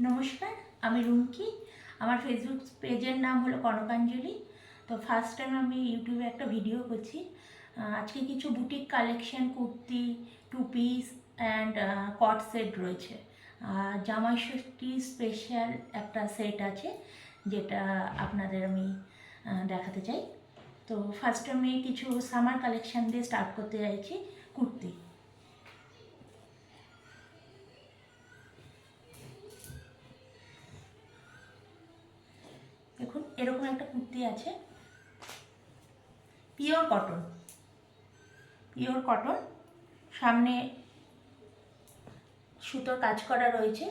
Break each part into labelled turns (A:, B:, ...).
A: নমস্কার, আমি রুমকি। আমার ফেসবুক পেজের নাম হলো কনকাঞ্জলি। তো ফার্স্ট টাইম আমি ইউটিউবে একটা ভিডিও করছি। আজকে কিছু boutique collection, kurti, two piece and কট সেট রয়েছে। জামাই ষষ্ঠী স্পেশাল একটা সেট আছে, যেটা আপনাদের আমি দেখাতে চাই। তো ফার্স্ট আমি কিছু সামার কালেকশন দিয়ে স্টার্ট করতে চাইছি। কুর্তি, দেখুন এরকম একটা কুর্তি আছে, পিওর কটন। পিওর কটন, সামনে সুতোর কাজ করা রয়েছে,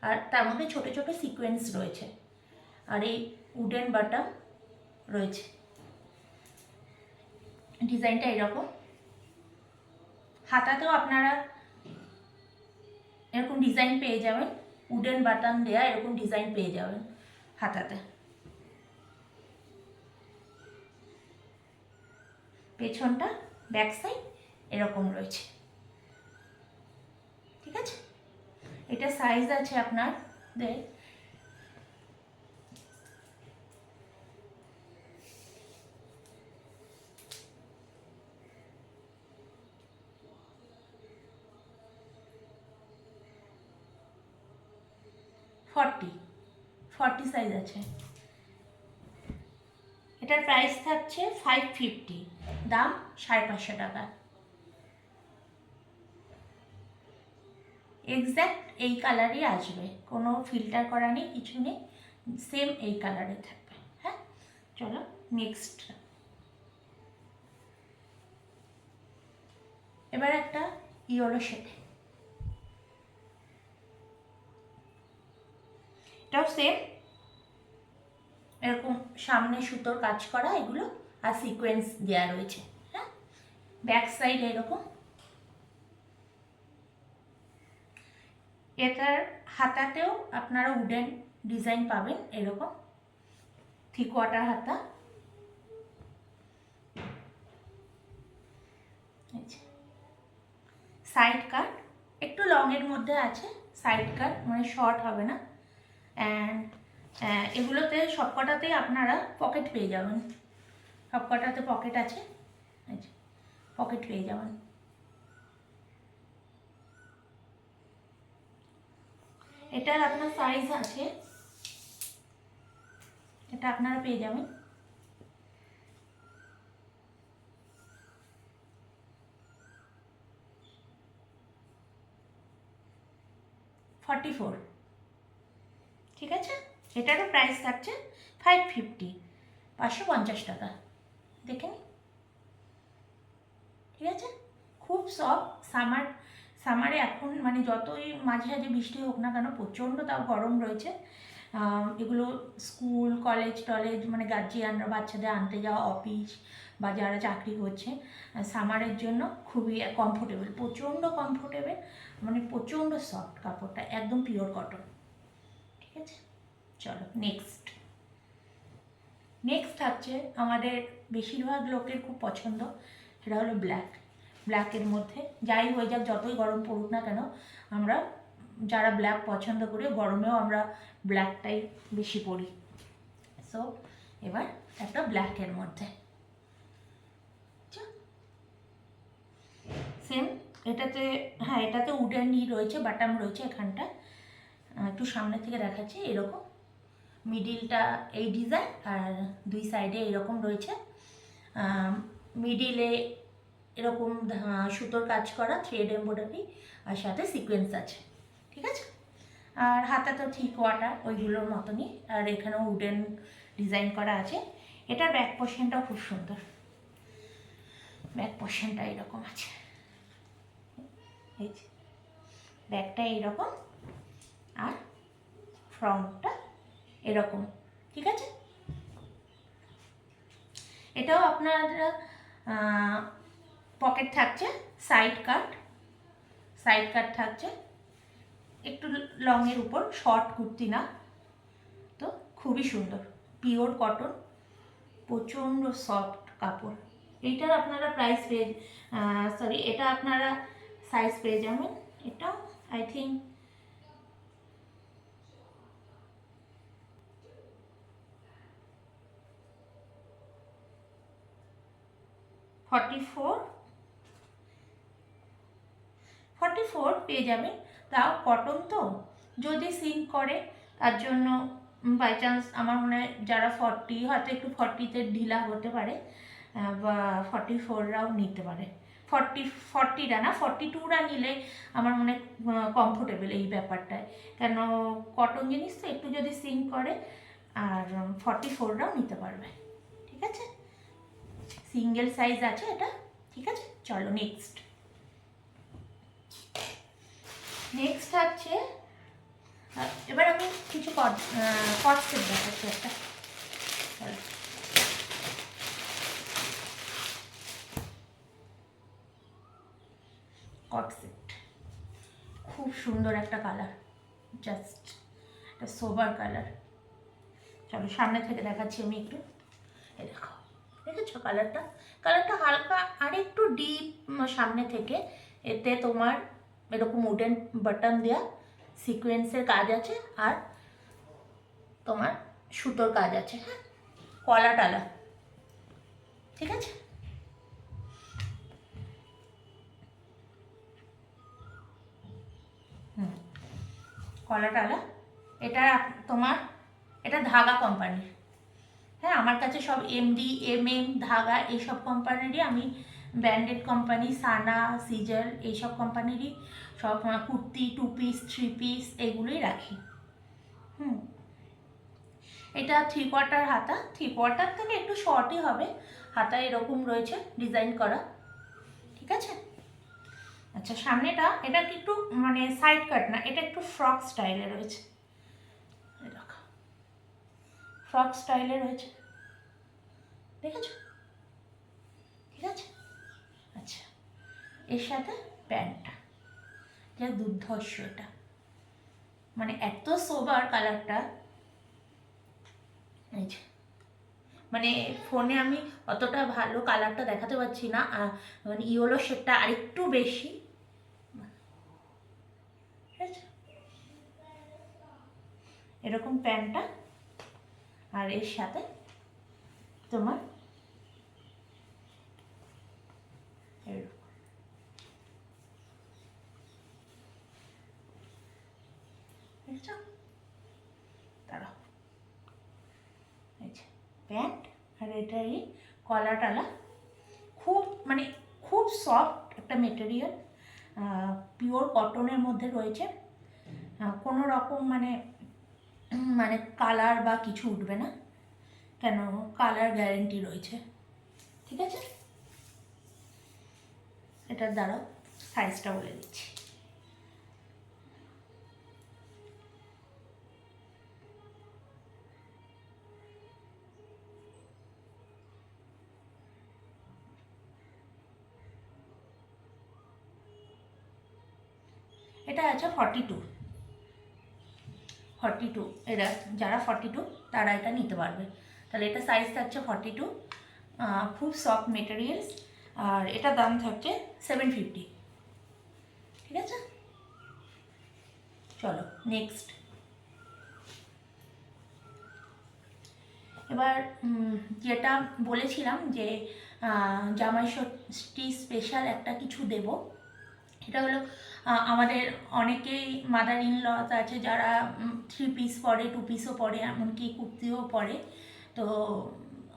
A: আর তার মধ্যে ছোট ছোট সিকোয়েন্স রয়েছে, আর এই উডেন বাটাম রয়েছে। ডিজাইনটা এরকম, হাতাতেও আপনারা এরকম ডিজাইন পেয়ে যাবেন, উডেন বাটাম দেয়া এরকম ডিজাইন পেয়ে যাবেন হাতাতে। পেছনটা ব্যাক সাইড এরকম রয়েছে, ঠিক আছে। এটা সাইজ আছে আপনাদের 40 সাইজ আছে। এটার প্রাইস থাকছে 550, দাম 550 টাকা। এক্স্যাক্ট এই কালারই আসবে, কোনো ফিল্টার করা নেই, কিছু নেই, সেম এই কালারে থাকবে। হ্যাঁ, চলো নেক্সট। এবার একটা ইয়েলো শেড, এটাও সেম এরকম সামনে সুতোর কাজ করা এগুলো, আর সিকোয়েন্স দেওয়া রয়েছে। হ্যাঁ, ব্যাক সাইড এরকম। এটার হাতাতেও আপনারা উডেন ডিজাইন পাবেন, এরকম থ্রি কোয়ার্টার হাতা। সাইড কাট একটু লংয়ের মধ্যে আছে, সাইড কাট মানে শর্ট হবে না। অ্যান্ড এগুলোতে সবকটাতেই আপনারা পকেট পেয়ে যাবেন, সবকটাতে পকেট আছে, পকেট পেয়ে যাবেন। এটার আপনার সাইজ আছে, এটা আপনারা পেয়ে যাবেন 44, ঠিক আছে। এটারও প্রাইস থাকছে 550, 550 টাকা। দেখে নিন, ঠিক আছে। খুব সফট। সামারে এখন মানে যতই মাঝে মাঝে বৃষ্টি হোক না কেন, প্রচণ্ড তাও গরম রয়েছে। এগুলো স্কুল কলেজ টলেজ মানে গার্জিয়ানরা বাচ্চাদের আনতে যাওয়া, অফিস বা যারা চাকরি করছে, সামারের জন্য খুবই কমফোর্টেবল, প্রচণ্ড কমফোর্টেবল, মানে প্রচণ্ড সফট কাপড়টা, একদম পিওর কটন, ঠিক আছে। চলো নেক্সট। নেক্সট থাকছে আমাদের বেশিরভাগ লোকের খুব পছন্দ, সেটা হলো ব্ল্যাকের মধ্যে। যাই হয়ে যাক, যতই গরম পড়ুক না কেন, আমরা যারা ব্ল্যাক পছন্দ করি, গরমেও আমরা ব্ল্যাকটাই বেশি পরি। সো এবার একটা ব্ল্যাকের মধ্যে সেম, এটাতে হ্যাঁ এটাতে উডেন রয়েছে, বাটাম রয়েছে এখানটা, একটু সামনে থেকে দেখাচ্ছি। এরকম মিডিলটা এই ডিজাইন, আর দুই সাইডে এরকম রয়েছে। মিডিলে এরকম সুতোর কাজ করা থ্রেড এমব্রয়ডারি, আর সাথে সিকোয়েন্স আছে, ঠিক আছে। আর হাতা তো থ্রি কোয়ার্টার ওইগুলোর মতনই, আর এখানেও উডেন ডিজাইন করা আছে। এটার ব্যাক পোর্শনটাও খুব সুন্দর, ব্যাক পোর্শনটা এরকম আছে, এই যে ব্যাকটা এইরকম, আর ফ্রন্টটা এরকম, ঠিক আছে। এটাও আপনার পকেট থাকছে, সাইড কাট থাকছে, একটু লংয়ের উপর, শর্ট কুর্তি না, তো খুবই সুন্দর, পিওর কটন, প্রচণ্ড সফট কাপড়। এইটার আপনারা প্রাইস পেয়ে এটা আপনারা সাইজ পেয়ে যাবেন। এটা আই থিঙ্ক 44 পেয়ে যাবে। তাও কটন তো, যদি সিঙ্ক করে তার জন্য বাই চান্স আমার মনে হয় যারা 40 হয়তো একটু 40-তে ঢিলা হতে পারে, বা 44রাও নিতে পারে। 40টা না, 42রা নিলে আমার মনে কমফোর্টেবল এই ব্যাপারটায়, কেন কটন জিনিস তো একটু যদি সিঙ্ক করে, আর 44রাও নিতে পারবে। ঠিক আছে, সিঙ্গেল সাইজ আছে এটা। ঠিক আছে, চলো নেক্সট হচ্ছে, এবার আমি কিছু কট সেট দেখাচ্ছি একটা। কট সেট খুব সুন্দর একটা কালার, জাস্ট একটা সোবার কালার। চলো সামনে থেকে দেখাচ্ছি আমি একটু। এই দেখো, দেখেছো কালারটা হালকা আর একটু ডিপ সামনে থেকে। এতে তোমার এরকম উডেন বাটন দেওয়া সিকোয়েন্সের কাজ আছে, আর তোমার সুতোর কাজ আছে। হ্যাঁ, কলা টালা। ঠিক আছে, কলা টালা। এটা তোমার, এটা ধাগা কোম্পানির। হ্যাঁ, আমার কাছে সব এমডি, এমএম, ধাগা এইসব কোম্পানিরই আমি, ব্র্যান্ডেড কোম্পানি সানা, সিজার এইসব কোম্পানিরই সব কুর্তি, 2 পিস, 3 পিস এগুলোই রাখি। এটা 3/4 হাতা, 3/4 থেকে একটু শর্টই হবে। হাতা এরকম রয়েছে ডিজাইন করা। ঠিক আছে, আচ্ছা সামনেটা, এটা একটু মানে সাইড কাট না, এটা একটু ফ্রক স্টাইলে রয়েছে। ফ্রক স্টাইলে রয়েছে, দেখেছো? ঠিক আছে, আচ্ছা এর সাথে প্যান্টটা যা দুর্ধর্ষ, এটা মানে এত সোবার কালারটা। এই যে, মানে ফোনে আমি অতটা ভালো কালারটা দেখাতে পারছি না, মানে ইয়েলো শেডটা আরেকটু বেশি। ঠিক আছে, এরকম প্যান্টটা, আর এর সাথে তোমার দাঁড়াও, এই যে প্যান্ট, আর এটা এই কলা টালা। খুব মানে খুব সফট একটা মেটেরিয়াল, পিওর কটনের মধ্যে রয়েছে। কোনো রকম মানে মানে কালার বা কিছু উঠবে না, কেন কালার গ্যারেন্টি রয়েছে। ঠিক আছে, এটার দ্বারাও সাইজটা বলে দিচ্ছি। এটা আছে 42, এরা যারা 42 তারা এটা নিতে পারবে। তাহলে এটা সাইজ থাকছে 42, খুব সফট মেটেরিয়ালস, আর এটা দাম থাকছে 750। ঠিক আছে, চলো নেক্সট। এবার যেটা বলেছিলাম যে জামাই ষষ্ঠী স্পেশাল একটা কিছু দেব, এটা হলো আমাদের অনেকেই মাদার ইন লস আছে যারা 3 পিস পরে, 2 পিসও পরে, এমনকি কুর্তিও পরে। তো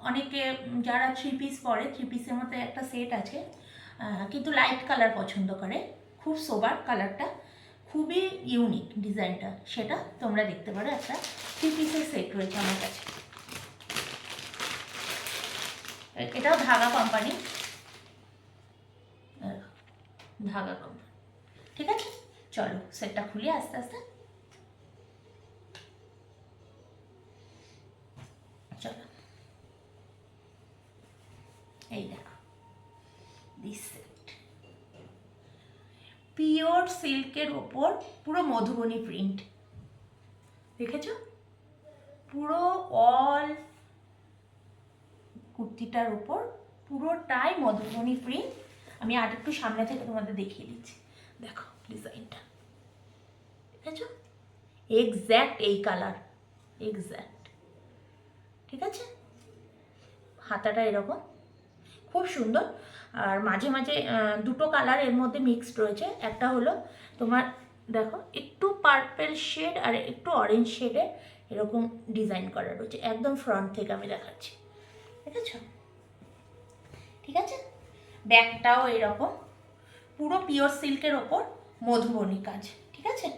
A: অনেকে যারা 3 পিস পরে, 3 পিসের মধ্যে একটা সেট আছে, কিন্তু লাইট কালার পছন্দ করে, খুব সোবার কালারটা, খুবই ইউনিক ডিজাইনটা, সেটা তোমরা দেখতে পারো। একটা 3 পিসের সেট রয়েছে আমার কাছে, এটাও ধাগা কোম্পানি, ধাগা কোম্পানি। ঠিক আছে, চলো সেটটা খুলি আস্তে আস্তে। চলো, এই দেখো দিস সেট, পিওর সিল্কের ওপর পুরো মধুবনী প্রিন্ট, দেখেছো? পুরো অল কুর্তিটার উপর পুরোটাই মধুবনী প্রিন্ট। আমি আর একটু সামনে থেকে তোমাদের দেখিয়ে দিচ্ছি, দেখো ডিজাইনটা, দেখেছো? এক্স্যাক্ট এই কালার, এক্স্যাক্ট। ঠিক আছে, হাতাটা এরকম খুব সুন্দর, আর মাঝে মাঝে দুটো কালার এর মধ্যে মিক্সড রয়েছে। একটা হলো তোমার দেখো একটু পার্পেল শেড আর একটু অরেঞ্জ শেডের এরকম ডিজাইন করা রয়েছে, একদম ফ্রন্ট থেকে আমি দেখাচ্ছি, ঠিক আছে? ঠিক আছে, ব্যাগটাও এরকম পুরো পিওর সিল্কের ওপর মধুবনী কাজ, ঠিক আছে?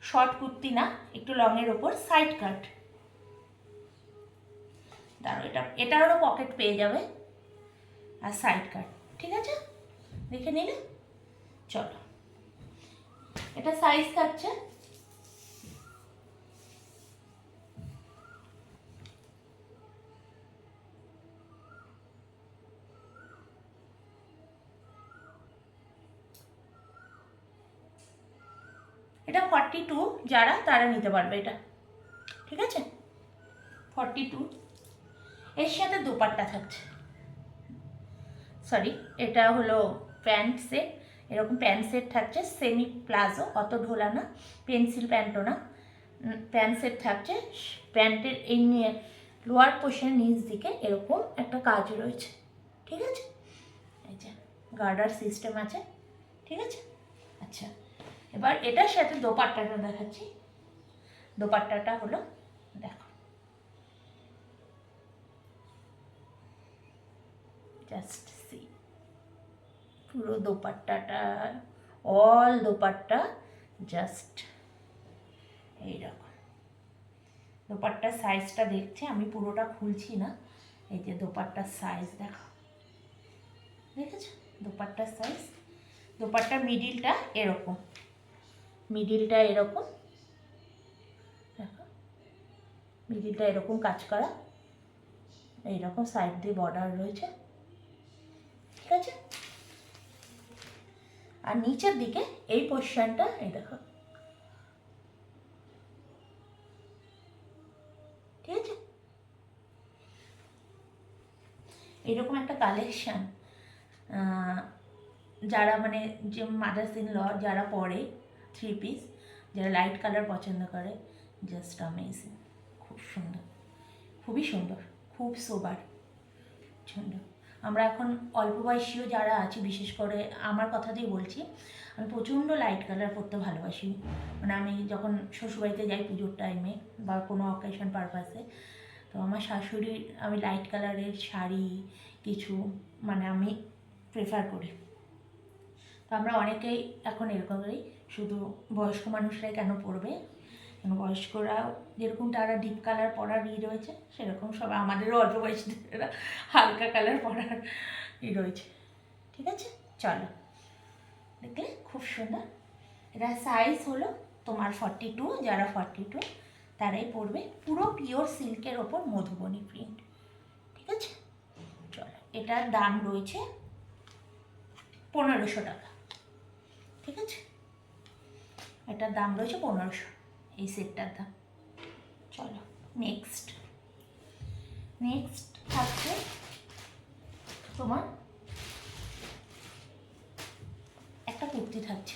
A: শর্ট কুর্তি না, একটু লংয়ের ওপর সাইড কাট। দাঁড়ো, এটারও পকেট পেয়ে যাবে আর সাইড কাট, ঠিক আছে? দেখে নিলে চলো, এটা সাইজ থাকছে এটা 42, যারা তারা নিতে পারবে এটা, ঠিক আছে? 42, এর সাথে দোপাট্টা থাকছে, সরি এটা হলো প্যান্ট সেট, এরকম প্যান্ট সেট থাকছে, সেমি প্লাজো, অত ঢোলা না, পেন্সিল প্যান্টও না, প্যান্ট সেট থাকছে। প্যান্টের এই নিয়ে লোয়ার পোর্শনের নিচ দিকে এরকম একটা কাজ রয়েছে, ঠিক আছে? এই যে গার্ডার সিস্টেম আছে, ঠিক আছে? আচ্ছা, এবার এটার সাথে দোপাট্টাটা দেখাচ্ছি। দোপাট্টাটা হলো দেখো, জাস্ট সি, পুরো দোপাট্টাটা, অল দোপাট্টা জাস্ট এইরকম। দোপাট্টার সাইজটা দেখছে, আমি পুরোটা খুলছি না, এই যে দোপাট্টার সাইজ দেখো, দেখেছো দোপাট্টার সাইজ? দোপাট্টার মিডিলটা এরকম, মিডিলটা এরকম দেখো, মিডিলটা এরকম কাজ করা, এইরকম সাইড দিয়ে বর্ডার রয়েছে, ঠিক আছে? আর নিচের দিকে এই পোর্শনটা এই দেখো, ঠিক আছে? এরকম একটা কালেকশান যারা মানে যে মাদার্স ইন ল যারা পরে 3 পিস, যারা লাইট কালার পছন্দ করে, জাস্ট অ্যামেজিং, খুব সুন্দর, খুবই সুন্দর, খুব সোবার, সুন্দর। আমরা এখন অল্প বয়সীও যারা আছি, বিশেষ করে আমার কথাতেই বলছি, আমি প্রচণ্ড লাইট কালার পরতে ভালোবাসি। মানে আমি যখন শ্বশুরবাড়িতে যাই পুজোর টাইমে বা কোনো অকেশন পারপাসে, তো আমার শাশুড়ি, আমি লাইট কালারের শাড়ি কিছু মানে আমি প্রেফার করি। তো আমরা অনেকেই এখন এরকম করি, শুধু বয়স্ক মানুষরাই কেন পরবে, কেন বয়স্করা যেরকম তারা ডিপ কালার পরার রয়েছে, সেরকম সব আমাদেরও অল্প বয়সীরা হালকা কালার পরার রয়েছে, ঠিক আছে? চলো, দেখলে খুব সুন্দর। এটা সাইজ হলো তোমার 42, যারা 42 তারাই পরবে, পুরো পিওর সিল্কের ওপর মধুবনী প্রিন্ট, ঠিক আছে? চলো, এটার দাম রয়েছে 1500 টাকা, ঠিক আছে? এটার দাম রয়েছে 1500, এই সেটটার দাম। চলো নেক্সট থাকছে তোমার একটা কুর্তি থাকছে,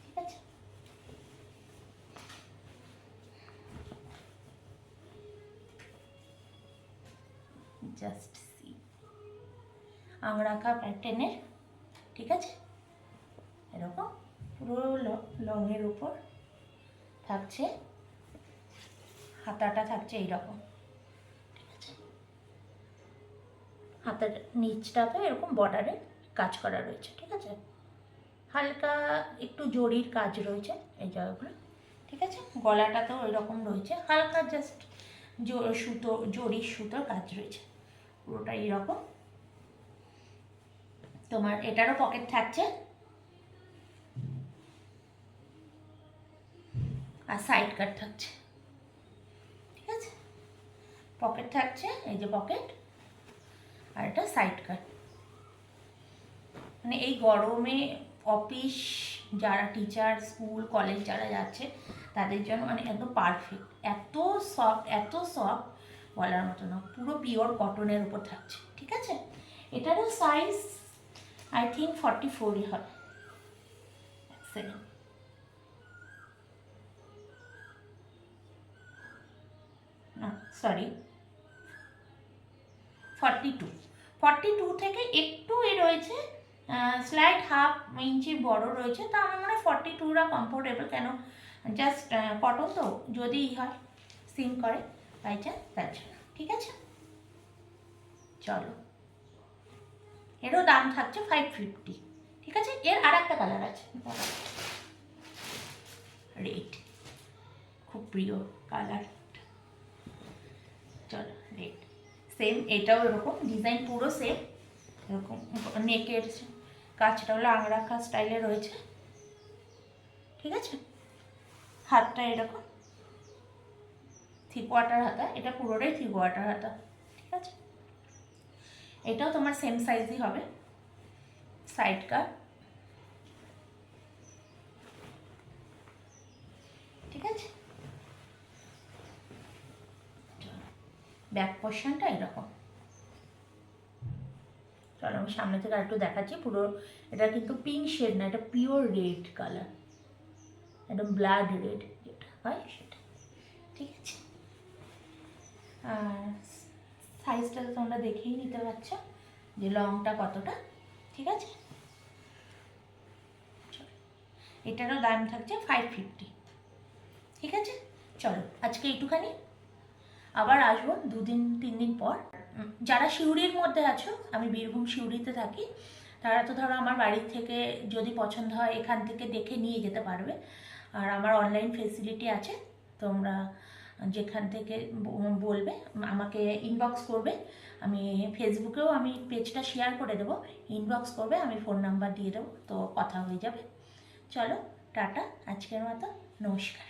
A: ঠিক আছে? জাস্ট সি, আংরাখা প্যাটার্নের, ঠিক আছে? এরকম পুরো লংয়ের উপর থাকছে, হাতাটা থাকছে এইরকম, ঠিক আছে? হাতার নিচটাতে এরকম বর্ডারে কাজ করা রয়েছে, ঠিক আছে? হালকা একটু জরির কাজ রয়েছে এই জায়গাগুলো, ঠিক আছে? গলাটাতেও এরকম রয়েছে, হালকা জাস্ট জরির সুতোর কাজ রয়েছে, পুরোটা এইরকম। তোমার এটারও পকেট থাকছে আর সাইড কাট থাকছে, ঠিক আছে? পকেট থাকছে, এই যে পকেট, আর এটা সাইড কাট। মানে এই গরমে অফিস যারা টিচার, স্কুল কলেজ যারা যাচ্ছে তাদের জন্য মানে একদম পারফেক্ট, এত সফট বলার মতো না, পুরো পিওর কটনের উপর থাকছে, ঠিক আছে? এটারও সাইজ আই থিঙ্ক 44ই হবে, সেকেন্ড, না সরি 42, 42 থেকে একটু রয়েছে, স্লাইড হাফ ইঞ্চি বড় রয়েছে। তা আমার মনে হয় 42রা কমফোর্টেবল, কেন জাস্ট কটন তো, যদি হয় সিম করে বাই চান্স, তার জন্য। ঠিক আছে, চলো, এরও দাম থাকছে 550। ঠিক আছে, এর আর একটা কালার আছে, রেড, খুব প্রিয় কালার। চলো, রেড, সেম এটাও এরকম ডিজাইন, পুরো সেম এরকম। নেকের কাজটা হলো আংরাখা স্টাইলে রয়েছে। ঠিক আছে, হাতটা এরকম থ্রি কোয়ার্টার হাতা, এটা পুরোটাই থ্রি কোয়ার্টার হাতা। ঠিক আছে, এটাও তোমার সেম সাইজই হবে, সাইড কাট। ঠিক আছে, ব্যাক পোর্শনটা এরকম। চলো আমি সামনে থেকে আর একটু দেখাচ্ছি। পুরো এটা কিন্তু পিঙ্ক শেড না, এটা পিওর রেড কালার, একদম ব্লাড রেড যেটা হয় সেটা। ঠিক আছে, আর সাইজটা তো তোমরা দেখেই নিতে পারছো যে লংটা কতটা। ঠিক আছে, এটারও দাম থাকছে 550। ঠিক আছে, চলো আজকে এইটুখানি, আবার আসবো 2-3 দিন পর। যারা সিউড়ির মধ্যে আছো, আমি বীরভূম সিউড়িতে থাকি, তারা তো ধরো আমার বাড়ির থেকে যদি পছন্দ হয় এখান থেকে দেখে নিয়ে যেতে পারবে। আর আমার অনলাইন ফেসিলিটি আছে, তোমরা যেখান থেকে বলবে আমাকে ইনবক্স করবে, আমি ফেসবুকেও আমি পেজটা শেয়ার করে দেবো, ইনবক্স করবে, আমি ফোন নাম্বার দিয়ে দেবো, তো কথা হয়ে যাবে। চলো টাটা, আজকের মতো নমস্কার।